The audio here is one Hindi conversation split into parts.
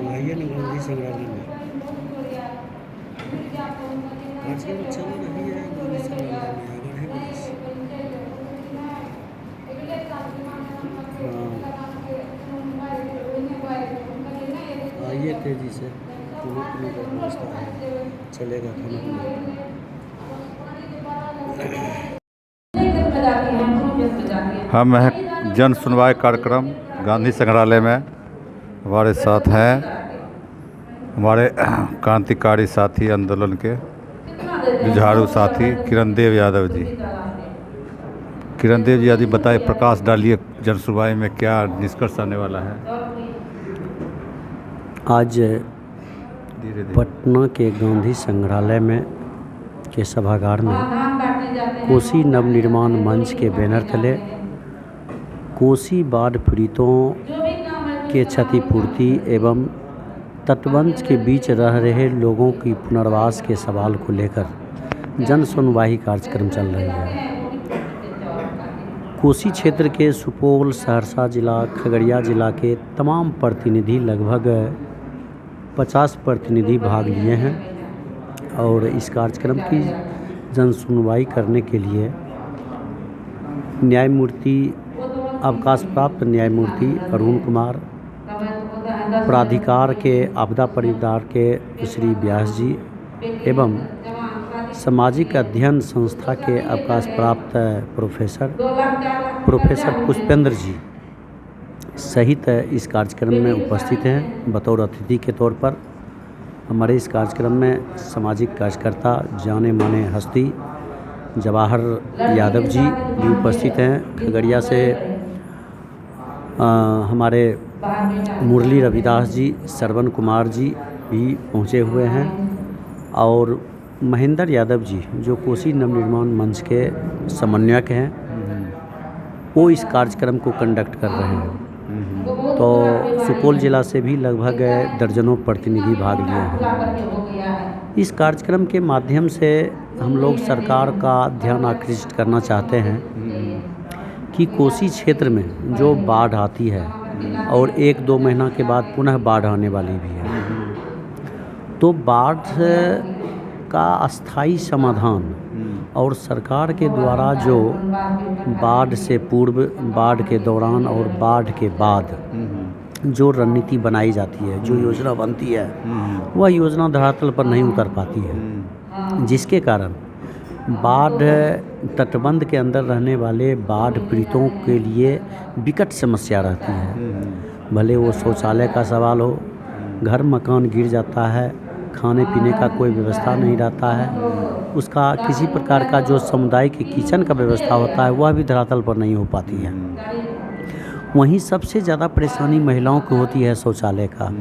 आइए ना गांधी संग्रहालय में आजकल चल रही है गांधी संग्रहालय में अगर है पुलिस। हाँ आइए तेज़ी से पुनः का व्यवस्था है चलेगा खाना पीना। हम हैं जन सुनवाई कार्यक्रम गांधी संग्रहालय में। हमारे साथ हैं हमारे क्रांतिकारी साथी आंदोलन के जुझारू साथी किरण देव यादव जी। किरण देव जी बताइए, प्रकाश डालिए जन सुनवाई में क्या निष्कर्ष आने वाला है। आज पटना के गांधी संग्रहालय में के सभागार में कोसी नवनिर्माण मंच के बैनर तले कोसी बाढ़ पीड़ितों के क्षतिपूर्ति एवं तटबंध के बीच रह रहे लोगों की पुनर्वास के सवाल को लेकर जन सुनवाई कार्यक्रम चल रही है। कोसी क्षेत्र के सुपौल, सहरसा जिला, खगड़िया जिला के तमाम प्रतिनिधि, लगभग 50 प्रतिनिधि भाग लिए हैं और इस कार्यक्रम की जन सुनवाई करने के लिए न्यायमूर्ति, अवकाश प्राप्त न्यायमूर्ति अरुण कुमार, प्राधिकार के आपदा परिवार के श्री व्यास जी एवं सामाजिक अध्ययन संस्था के अवकाश प्राप्त प्रोफेसर पुष्पेंद्र जी सहित इस कार्यक्रम में उपस्थित हैं। बतौर अतिथि के तौर पर हमारे इस कार्यक्रम में सामाजिक कार्यकर्ता, जाने माने हस्ती जवाहर यादव जी भी उपस्थित हैं। खगड़िया से हमारे मुरली रविदास जी, श्रवण कुमार जी भी पहुँचे हुए हैं और महेंद्र यादव जी जो कोसी नवनिर्माण मंच के समन्वयक हैं, वो इस कार्यक्रम को कंडक्ट कर रहे हैं। तो सुपौल जिला से भी लगभग दर्जनों प्रतिनिधि भाग लिए हैं। इस कार्यक्रम के माध्यम से हम लोग सरकार का ध्यान आकृष्ट करना चाहते हैं कि कोसी क्षेत्र में जो बाढ़ आती है और 1-2 महीना के बाद पुनः बाढ़ आने वाली भी है, तो बाढ़ का अस्थाई समाधान और सरकार के द्वारा जो बाढ़ से पूर्व, बाढ़ के दौरान और बाढ़ के बाद जो रणनीति बनाई जाती है, जो योजना बनती है, वह योजना धरातल पर नहीं उतर पाती है, जिसके कारण बाढ़ तटबंध के अंदर रहने वाले बाढ़ पीड़ितों के लिए विकट समस्या रहती है। भले वो शौचालय का सवाल हो, घर मकान गिर जाता है, खाने पीने का कोई व्यवस्था नहीं रहता है, उसका किसी प्रकार का जो सामुदायिक किचन का व्यवस्था होता है वह भी धरातल पर नहीं हो पाती है। वहीं सबसे ज़्यादा परेशानी महिलाओं को होती है शौचालय का,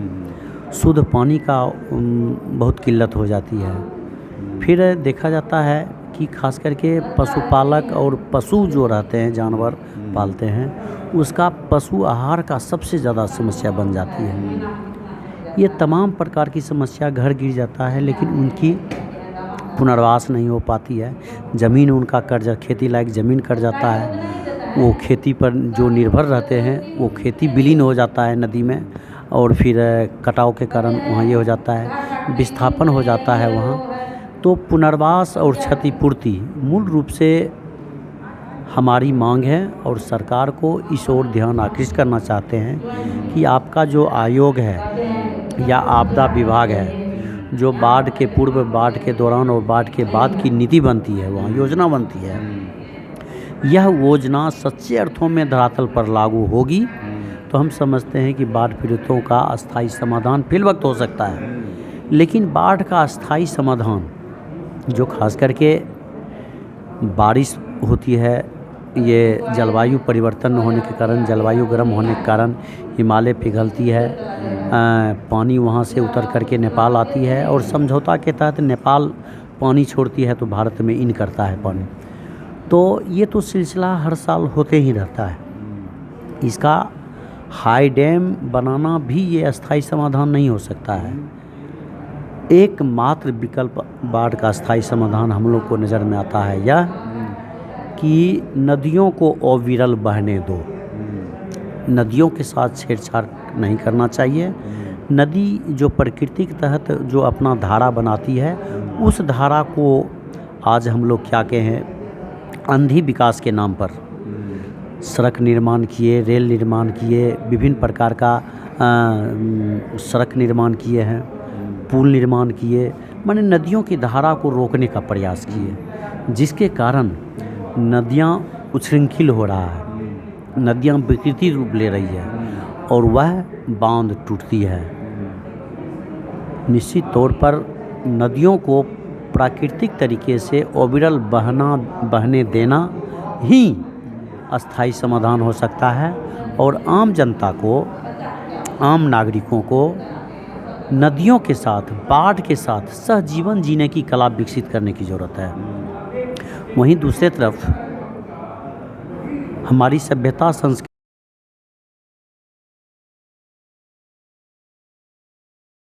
शुद्ध पानी का बहुत किल्लत हो जाती है। फिर देखा जाता है कि खास करके पशुपालक और पशु जो रहते हैं, जानवर पालते हैं, उसका पशु आहार का सबसे ज़्यादा समस्या बन जाती है। ये तमाम प्रकार की समस्या, घर गिर जाता है लेकिन उनकी पुनर्वास नहीं हो पाती है, ज़मीन उनका कर्ज, खेती लायक ज़मीन कट जाता है, वो खेती पर जो निर्भर रहते हैं वो खेती विलीन हो जाता है नदी में, और फिर कटाव के कारण वहाँ ये हो जाता है, विस्थापन हो जाता है वहाँ। तो पुनर्वास और क्षतिपूर्ति मूल रूप से हमारी मांग है और सरकार को इस ओर ध्यान आकृष्ट करना चाहते हैं कि आपका जो आयोग है या आपदा विभाग है, जो बाढ़ के पूर्व, बाढ़ के दौरान और बाढ़ के बाद की नीति बनती है, वहाँ योजना बनती है, यह योजना सच्चे अर्थों में धरातल पर लागू होगी तो हम समझते हैं कि बाढ़ पीड़ितों का अस्थाई समाधान फिल वक्त हो सकता है। लेकिन बाढ़ का अस्थाई समाधान जो खास करके बारिश होती है, ये जलवायु परिवर्तन होने के कारण, जलवायु गर्म होने के कारण हिमालय पिघलती है, पानी वहाँ से उतर करके नेपाल आती है और समझौता के तहत नेपाल पानी छोड़ती है तो भारत में इन करता है पानी। तो ये तो सिलसिला हर साल होते ही रहता है। इसका हाई डैम बनाना भी ये अस्थाई समाधान नहीं हो सकता है। एकमात्र विकल्प बाढ़ का स्थायी समाधान हम लोग को नज़र में आता है यह कि नदियों को अविरल बहने दो। नदियों के साथ छेड़छाड़ नहीं करना चाहिए। नदी जो प्रकृति के तहत जो अपना धारा बनाती है, उस धारा को आज हम लोग क्या कहें, अंधी विकास के नाम पर सड़क निर्माण किए, रेल निर्माण किए, विभिन्न प्रकार का सड़क निर्माण किए हैं, पुल निर्माण किए, माने नदियों की धारा को रोकने का प्रयास किए, जिसके कारण नदियाँ उच्छृंखल हो रहा है, नदियाँ विकृति रूप ले रही है और वह बांध टूटती है। निश्चित तौर पर नदियों को प्राकृतिक तरीके से अविरल बहने देना ही अस्थायी समाधान हो सकता है और आम जनता को, आम नागरिकों को नदियों के साथ, बाढ़ के साथ सहजीवन जीने की कला विकसित करने की ज़रूरत है। वहीं दूसरी तरफ हमारी सभ्यता संस्कृति